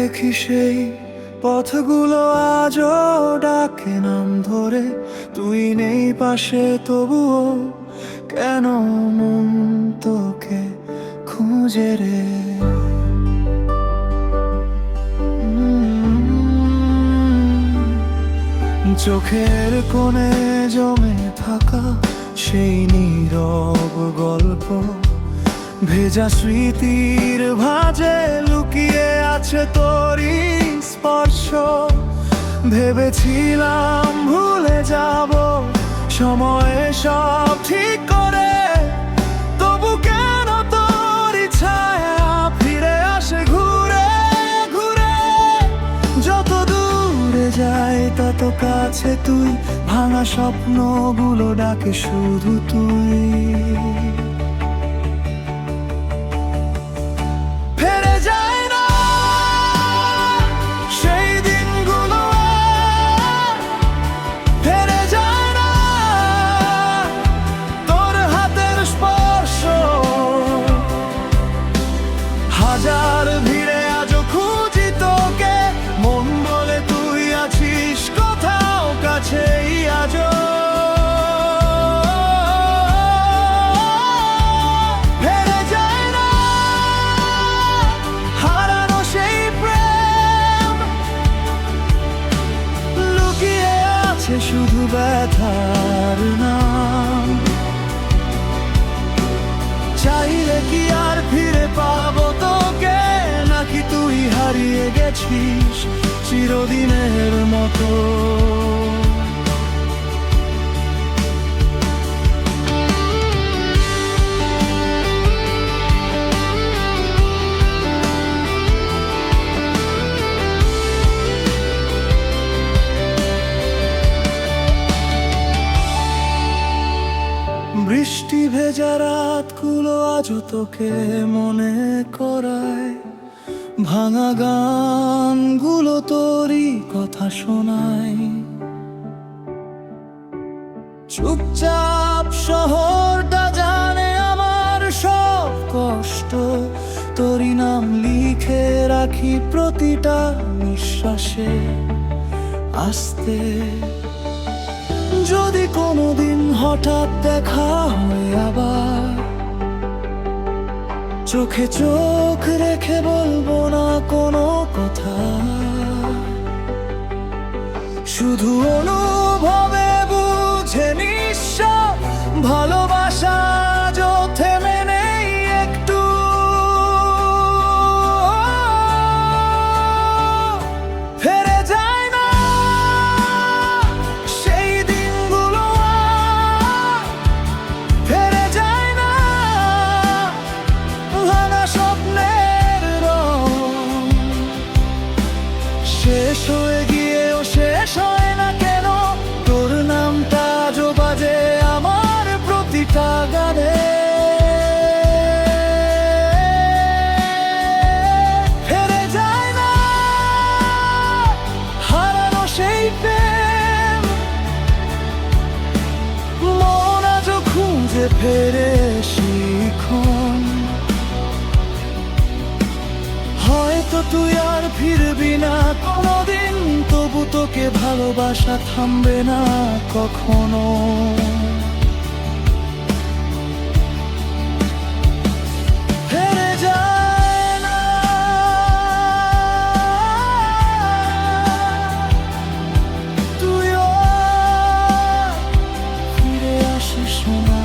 দেখি সেই পথগুলো আজও ডাকে নাম ধরে, তুই নেই পাশে তবুও কেন মন তোকে খুঁজে রে। চোখের কোণে জমে থাকা সেই নীরব গল্প, ভেজা স্মৃতির ভাঁজে লুকিয়ে আছে তোরই স্পর্শ। ভেবেছিলাম ভুলে যাব সময়ে সব ঠিক করে, তবু কেন তোরই ছায়া ফিরে আসে ঘুরে ঘুরে। যত দূরে যাই তত কাছে তুই, ভাঙা স্বপ্নগুলো ডাকে শুধু তুই। ফেরে যায় না সেই দিনগুলো, ফেরে যায় না তোর হাতের স্পর্শ। হাজার ভিড়ে আজও খুঁজি তোকে, মন বলে তুই আছিস কোথাও কাছেই আজও। ফেরে যায় না হারানো সেই প্রেম, লুকিয়ে আছে শুধু ব্যথার নাম। চাইলে কি আর ফিরে পাবো তোকে, নাকি তুই হারিয়ে গেছিস চিরদিনের মতো। বৃষ্টি ভেজা রাতগুলো আজও তোকে মনে করায়, ভাঙা গানগুলো তোরই কথা শোনায়। চুপচাপ শহরটা জানে আমার সব কষ্ট, তোরই নাম লিখে রাখি প্রতিটা নিঃশ্বাসে আস্তে। যদি কোনোদিন হঠাৎ দেখা হয় আবার, চোখে চোখ রেখে বলবো না কোনো কথা, শুধু অনুভবে বুঝে নিঃশ্বাস ভালোবাসা আজও থেমে নেই একটু। ফেরে যায় না সেই দিনগুলো আর, ফেরে যায় না ভাঙা স্বপ্নের রং। শেষ হয়ে গিয়েও শেষ হয় না কেন তোর নামটা আজও বাজে আমার প্রতিটা গানে। ফেরে যায় না হারানো সেই প্রেম, মন আজও খুঁজে ফেরে শিখন। হয়তো তুই আর ফিরবি না কোনোদিন, তবু তোকে ভালোবাসা থামবে না কখনো। ফেরে যায় না তুইও ফিরে আসিস না।